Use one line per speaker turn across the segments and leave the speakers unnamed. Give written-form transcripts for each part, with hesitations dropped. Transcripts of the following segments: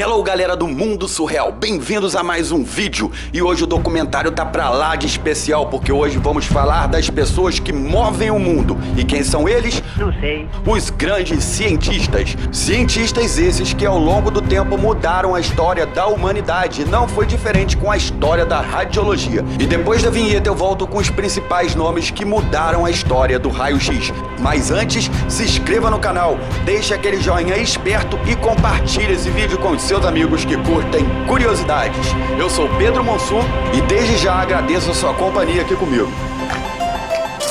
Hello galera do Mundo Surreal, bem-vindos a mais um vídeo. E hoje o documentário tá pra lá de especial, porque hoje vamos falar das pessoas que movem o mundo. E quem são eles?
Não sei.
Os grandes cientistas. Cientistas esses que ao longo do tempo mudaram a história da humanidade. Não foi diferente com a história da radiologia. E depois da vinheta eu volto com os principais nomes que mudaram a história do raio-x. Mas antes, se inscreva no canal, deixe aquele joinha esperto e compartilhe esse vídeo com os seus amigos que curtem curiosidades. Eu sou Pedro Monsur e desde já agradeço a sua companhia aqui comigo.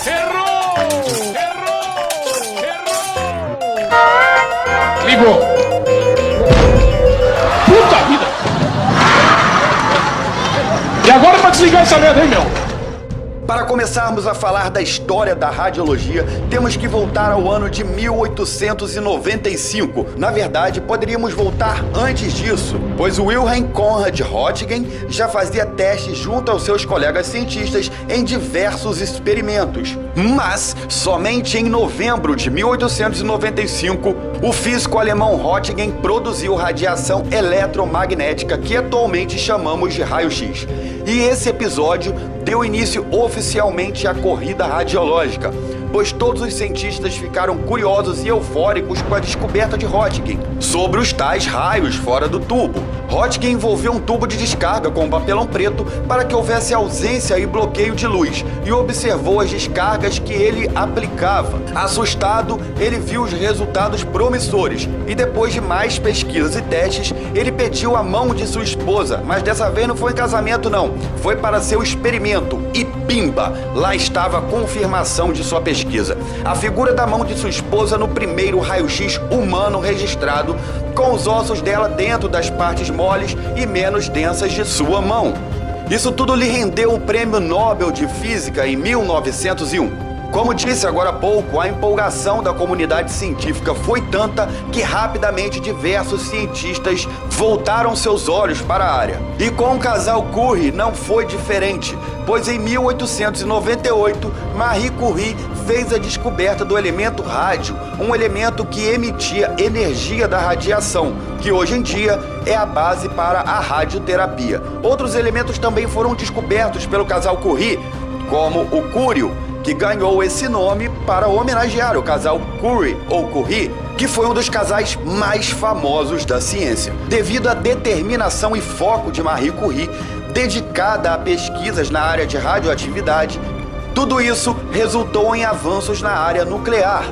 Errou! Errou! Errou! Ligou! Puta vida! E agora pra desligar essa merda, hein, meu?
Para começarmos a falar da história da radiologia, temos que voltar ao ano de 1895. Na verdade, poderíamos voltar antes disso, pois o Wilhelm Conrad Röntgen já fazia testes junto aos seus colegas cientistas em diversos experimentos. Mas, somente em novembro de 1895, o físico alemão Röntgen produziu radiação eletromagnética que atualmente chamamos de raio-x. E esse episódio deu início oficialmente à corrida radiológica, pois todos os cientistas ficaram curiosos e eufóricos com a descoberta de Röntgen sobre os tais raios fora do tubo. Röntgen envolveu um tubo de descarga com papelão preto para que houvesse ausência e bloqueio de luz e observou as descargas que ele aplicava. Assustado, ele viu os resultados promissores e depois de mais pesquisas e testes, ele pediu a mão de sua esposa, mas dessa vez não foi em casamento não, foi para seu experimento e pimba, lá estava a confirmação de sua pesquisa. A figura da mão de sua esposa no primeiro raio-x humano registrado, com os ossos dela dentro das partes moles e menos densas de sua mão. Isso tudo lhe rendeu o Prêmio Nobel de Física em 1901. Como disse agora há pouco, a empolgação da comunidade científica foi tanta que rapidamente diversos cientistas voltaram seus olhos para a área. E com o casal Curie não foi diferente, pois em 1898, Marie Curie fez a descoberta do elemento rádio, um elemento que emitia energia da radiação, que hoje em dia é a base para a radioterapia. Outros elementos também foram descobertos pelo casal Curie, como o cúrio, que ganhou esse nome para homenagear o casal Curie ou Curie, que foi um dos casais mais famosos da ciência. Devido à determinação e foco de Marie Curie, dedicada a pesquisas na área de radioatividade, tudo isso resultou em avanços na área nuclear.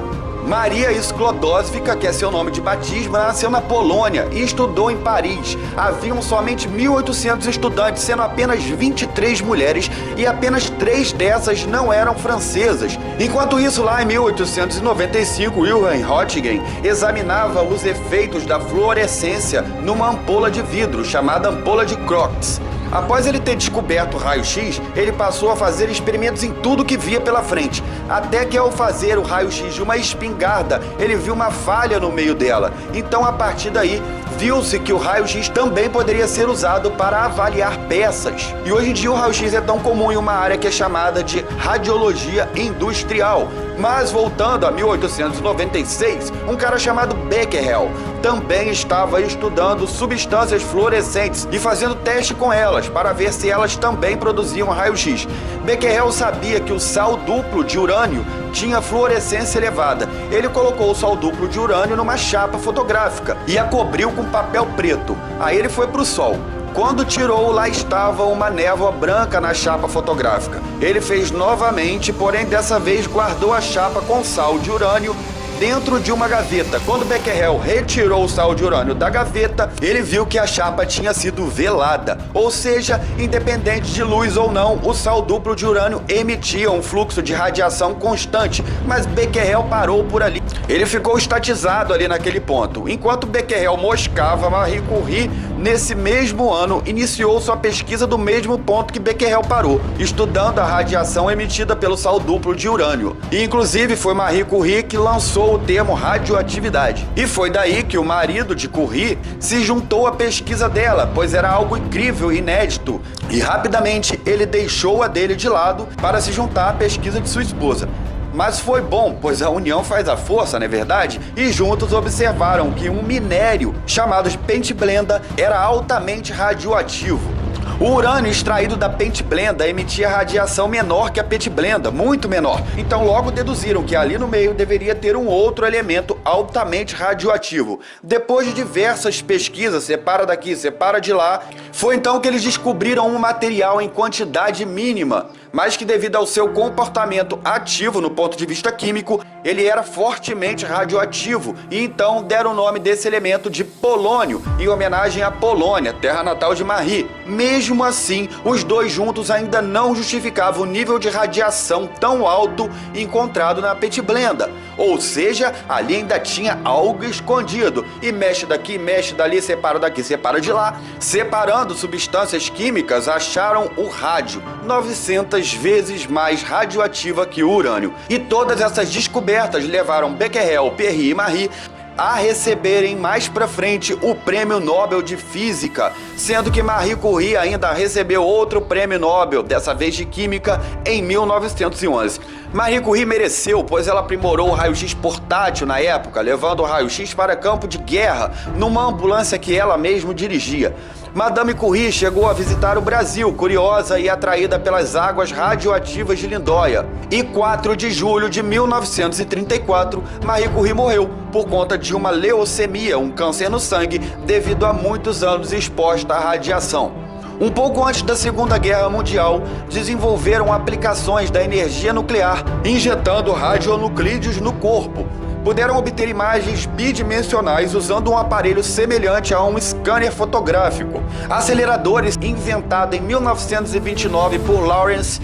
Maria Sklodowska, que é seu nome de batismo, nasceu na Polônia e estudou em Paris. Haviam somente 1.800 estudantes, sendo apenas 23 mulheres e apenas 3 dessas não eram francesas. Enquanto isso, lá em 1895, Wilhelm Röntgen examinava os efeitos da fluorescência numa ampola de vidro, chamada ampola de Crookes. Após ele ter descoberto o raio-x, ele passou a fazer experimentos em tudo que via pela frente, até que ao fazer o raio-x de uma espingarda, ele viu uma falha no meio dela. Então, a partir daí, viu-se que o raio-x também poderia ser usado para avaliar peças. E hoje em dia o raio-x é tão comum em uma área que é chamada de radiologia industrial. Mas voltando a 1896, um cara chamado Becquerel também estava estudando substâncias fluorescentes e fazendo teste com elas para ver se elas também produziam raio-x. Becquerel sabia que o sal duplo de urânio tinha fluorescência elevada. Ele colocou o sal duplo de urânio numa chapa fotográfica e a cobriu com papel preto. Aí ele foi para o sol. Quando tirou, lá estava uma névoa branca na chapa fotográfica. Ele fez novamente, porém dessa vez guardou a chapa com sal de urânio dentro de uma gaveta. Quando Becquerel retirou o sal de urânio da gaveta, ele viu que a chapa tinha sido velada. Ou seja, independente de luz ou não, o sal duplo de urânio emitia um fluxo de radiação constante. Mas Becquerel parou por ali. Ele ficou estatizado ali naquele ponto. Enquanto Becquerel moscava, Marie Curie, nesse mesmo ano, iniciou sua pesquisa do mesmo ponto que Becquerel parou, estudando a radiação emitida pelo sal duplo de urânio. E inclusive foi Marie Curie que lançou o termo radioatividade. E foi daí que o marido de Curie se juntou à pesquisa dela, pois era algo incrível e inédito. E rapidamente ele deixou a dele de lado para se juntar à pesquisa de sua esposa. Mas foi bom, pois a união faz a força, não é verdade? E juntos observaram que um minério chamado de pentblenda era altamente radioativo. O urânio extraído da pentblenda emitia radiação menor que a pentblenda, muito menor. Então logo deduziram que ali no meio deveria ter um outro elemento altamente radioativo. Depois de diversas pesquisas, separa daqui, separa de lá, foi então que eles descobriram um material em quantidade mínima, mas que devido ao seu comportamento ativo no ponto de vista químico, ele era fortemente radioativo, e então deram o nome desse elemento de polônio, em homenagem à Polônia, terra natal de Marie. Mesmo assim, os dois juntos ainda não justificavam o nível de radiação tão alto encontrado na pentblenda. Ou seja, ali ainda tinha algo escondido, e mexe daqui, mexe dali, separa daqui, separa de lá. Separando substâncias químicas, acharam o rádio, 900 vezes mais radioativa que o urânio. E todas essas descobertas levaram Becquerel, Perry e Marie a receberem mais pra frente o Prêmio Nobel de Física, sendo que Marie Curie ainda recebeu outro Prêmio Nobel, dessa vez de Química, em 1911. Marie Curie mereceu, pois ela aprimorou o raio-x portátil na época, levando o raio-x para campo de guerra, numa ambulância que ela mesma dirigia. Madame Curie chegou a visitar o Brasil, curiosa e atraída pelas águas radioativas de Lindóia. E 4 de julho de 1934, Marie Curie morreu por conta de uma leucemia, um câncer no sangue, devido a muitos anos exposta à radiação. Um pouco antes da Segunda Guerra Mundial, desenvolveram aplicações da energia nuclear, injetando radionuclídeos no corpo. Puderam obter imagens bidimensionais usando um aparelho semelhante a um scanner fotográfico. Aceleradores, inventado em 1929 por Lawrence,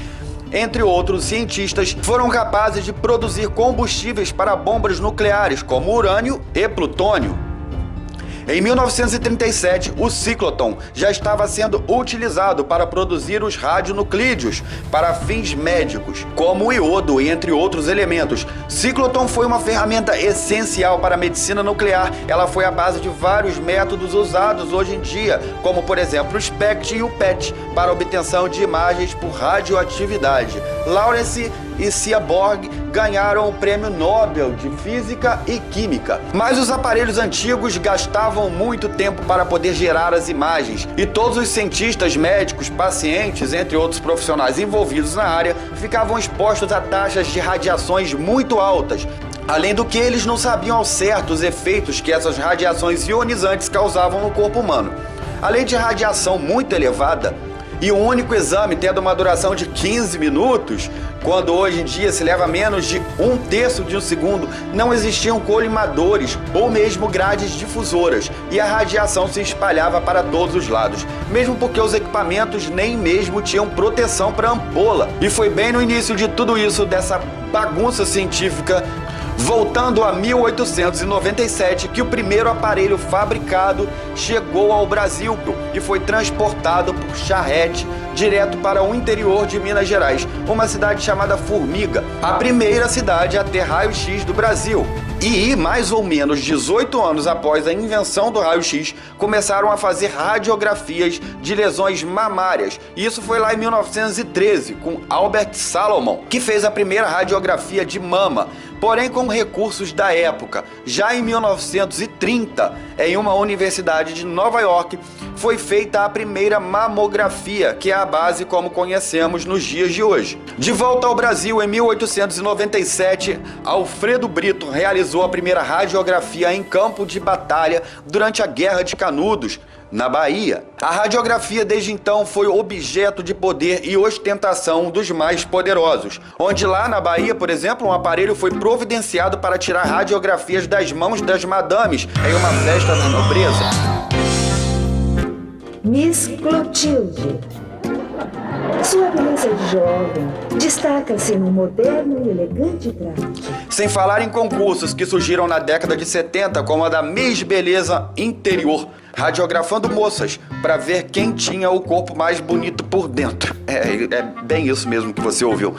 entre outros cientistas, foram capazes de produzir combustíveis para bombas nucleares, como urânio e plutônio. Em 1937, o ciclotron já estava sendo utilizado para produzir os radionuclídeos para fins médicos, como o iodo, entre outros elementos. Ciclotron foi uma ferramenta essencial para a medicina nuclear. Ela foi a base de vários métodos usados hoje em dia, como por exemplo o SPECT e o PET, para obtenção de imagens por radioatividade. Lawrence e Seaborg ganharam o Prêmio Nobel de Física e Química. Mas os aparelhos antigos gastavam muito tempo para poder gerar as imagens, e todos os cientistas, médicos, pacientes, entre outros profissionais envolvidos na área, ficavam expostos a taxas de radiações muito altas. Além do que, eles não sabiam ao certo os efeitos que essas radiações ionizantes causavam no corpo humano. Além de radiação muito elevada, e um único exame tendo uma duração de 15 minutos, quando hoje em dia se leva menos de 1/3 de um segundo, não existiam colimadores ou mesmo grades difusoras, e a radiação se espalhava para todos os lados, mesmo porque os equipamentos nem mesmo tinham proteção para ampola. E foi bem no início de tudo isso, dessa bagunça científica, voltando a 1897, que o primeiro aparelho fabricado chegou ao Brasil e foi transportado por charrete direto para o interior de Minas Gerais, uma cidade chamada Formiga, a primeira cidade a ter raio-x do Brasil. E mais ou menos 18 anos após a invenção do raio-x, começaram a fazer radiografias de lesões mamárias. Isso foi lá em 1913, com Albert Salomon, que fez a primeira radiografia de mama, porém com recursos da época. Já em 1930, em uma universidade de Nova York, foi feita a primeira mamografia, que é a base como conhecemos nos dias de hoje. De volta ao Brasil, em 1897, Alfredo Brito realizou a primeira radiografia em campo de batalha durante a Guerra de Canudos, na Bahia. A radiografia desde então foi objeto de poder e ostentação dos mais poderosos, onde lá na Bahia, por exemplo, um aparelho foi providenciado para tirar radiografias das mãos das madames em uma festa da nobreza.
Miss Clotilde. Sua beleza jovem destaca-se num moderno e elegante traje.
Sem falar em concursos que surgiram na década de 70, como a da Miss Beleza Interior, radiografando moças para ver quem tinha o corpo mais bonito por dentro. É bem isso mesmo que você ouviu.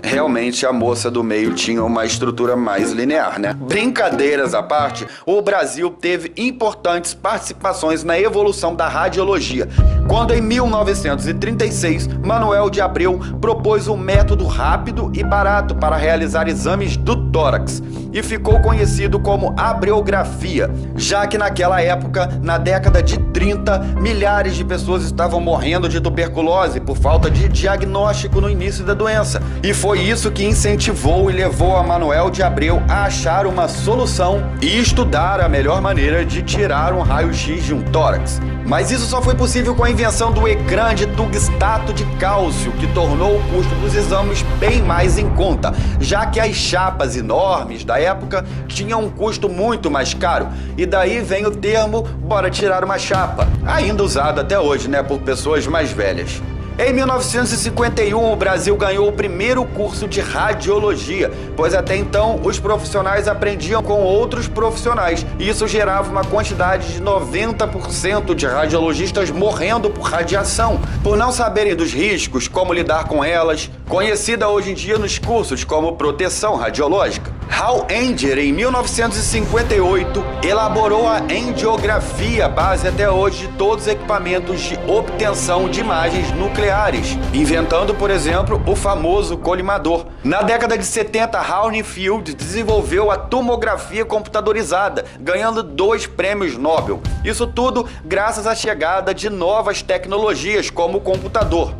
Realmente a moça do meio tinha uma estrutura mais linear, né? Brincadeiras à parte, o Brasil teve importantes participações na evolução da radiologia, quando em 1936 Manuel de Abreu propôs um método rápido e barato para realizar exames do tórax e ficou conhecido como abreografia, já que naquela época, na década de 30, milhares de pessoas estavam morrendo de tuberculose por falta de diagnóstico no início da doença. E foi isso que incentivou e levou a Manuel de Abreu a achar uma solução e estudar a melhor maneira de tirar um raio-x de um tórax. Mas isso só foi possível com a invenção do ecrã de tungstato de cálcio, que tornou o custo dos exames bem mais em conta, já que as chapas enormes da época tinham um custo muito mais caro. E daí vem o termo "bora tirar uma chapa", ainda usado até hoje, né, por pessoas mais velhas. Em 1951, o Brasil ganhou o primeiro curso de radiologia, pois até então os profissionais aprendiam com outros profissionais, e isso gerava uma quantidade de 90% de radiologistas morrendo por radiação, por não saberem dos riscos, como lidar com elas, conhecida hoje em dia nos cursos como proteção radiológica. Hal Enger, em 1958, elaborou a angiografia, base até hoje de todos os equipamentos de obtenção de imagens nucleares, inventando, por exemplo, o famoso colimador. Na década de 70, Hounsfield desenvolveu a tomografia computadorizada, ganhando 2 prêmios Nobel. Isso tudo graças à chegada de novas tecnologias como o computador.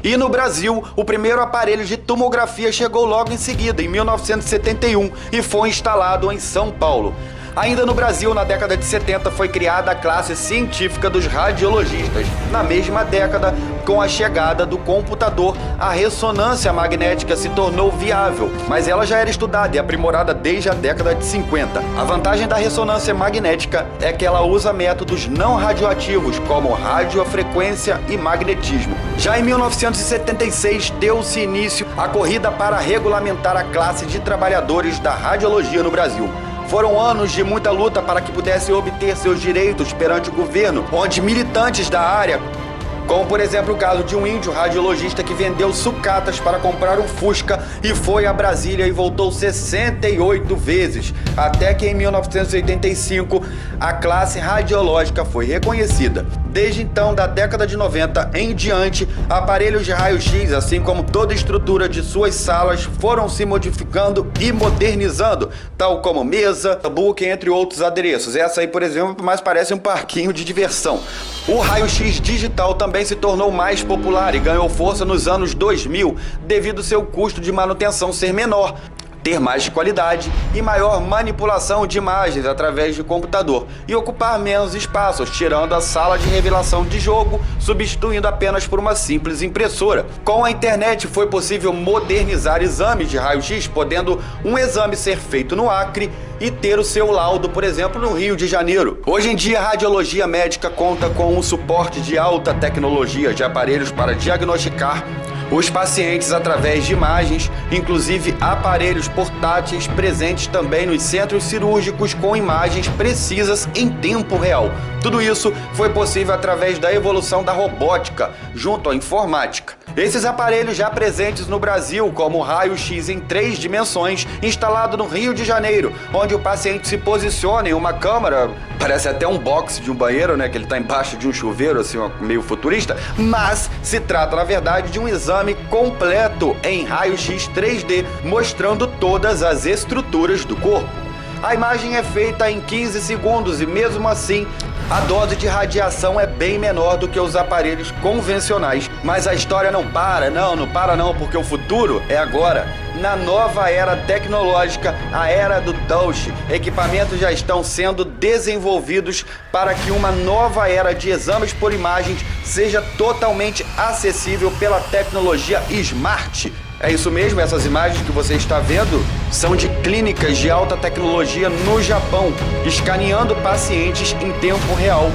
E no Brasil, o primeiro aparelho de tomografia chegou logo em seguida, em 1971, e foi instalado em São Paulo. Ainda no Brasil, na década de 70, foi criada a classe científica dos radiologistas. Na mesma década, com a chegada do computador, a ressonância magnética se tornou viável, mas ela já era estudada e aprimorada desde a década de 50. A vantagem da ressonância magnética é que ela usa métodos não radioativos, como radiofrequência e magnetismo. Já em 1976, deu-se início à corrida para regulamentar a classe de trabalhadores da radiologia no Brasil. Foram anos de muita luta para que pudessem obter seus direitos perante o governo, onde militantes da área, como por exemplo o caso de um índio radiologista que vendeu sucatas para comprar um Fusca e foi a Brasília e voltou 68 vezes, até que em 1985 a classe radiológica foi reconhecida. Desde então, da década de 90 em diante, aparelhos de raio-x, assim como toda a estrutura de suas salas, foram se modificando e modernizando, tal como mesa, book, entre outros adereços. Essa aí, por exemplo, mais parece um parquinho de diversão. O raio-x digital também se tornou mais popular e ganhou força nos anos 2000, devido ao seu custo de manutenção ser menor, ter mais qualidade e maior manipulação de imagens através de computador e ocupar menos espaços, tirando a sala de revelação de jogo, substituindo apenas por uma simples impressora. Com a internet foi possível modernizar exames de raio-x, podendo um exame ser feito no Acre e ter o seu laudo, por exemplo, no Rio de Janeiro. Hoje em dia, a radiologia médica conta com um suporte de alta tecnologia de aparelhos para diagnosticar os pacientes através de imagens, inclusive aparelhos portáteis presentes também nos centros cirúrgicos com imagens precisas em tempo real. Tudo isso foi possível através da evolução da robótica, junto à informática. Esses aparelhos já presentes no Brasil, como o raio-x em 3 dimensões, instalado no Rio de Janeiro, onde o paciente se posiciona em uma câmara, parece até um box de um banheiro, né, que ele está embaixo de um chuveiro, assim, meio futurista, mas se trata, na verdade, de um exame completo em raio-x 3D, mostrando todas as estruturas do corpo. A imagem é feita em 15 segundos e, mesmo assim, a dose de radiação é bem menor do que os aparelhos convencionais. Mas a história não para não, porque o futuro é agora. Na nova era tecnológica, a era do touch, equipamentos já estão sendo desenvolvidos para que uma nova era de exames por imagens seja totalmente acessível pela tecnologia Smart. É isso mesmo, essas imagens que você está vendo são de clínicas de alta tecnologia no Japão, escaneando pacientes em tempo real,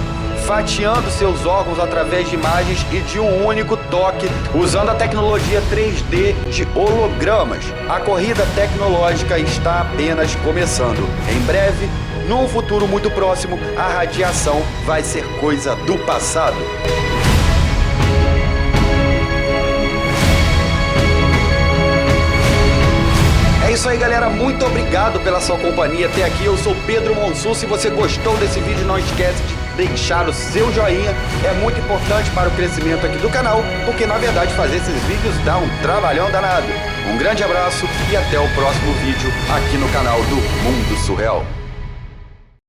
fatiando seus órgãos através de imagens e de um único toque, usando a tecnologia 3D de hologramas. A corrida tecnológica está apenas começando. Em breve, num futuro muito próximo, a radiação vai ser coisa do passado. isso aí, galera. Muito obrigado pela sua companhia até aqui. Eu sou Pedro Monsur. Se você gostou desse vídeo, não esquece de deixar o seu joinha. É muito importante para o crescimento aqui do canal, porque na verdade fazer esses vídeos dá um trabalhão danado. Um grande abraço e até o próximo vídeo aqui no canal do Mundo Surreal.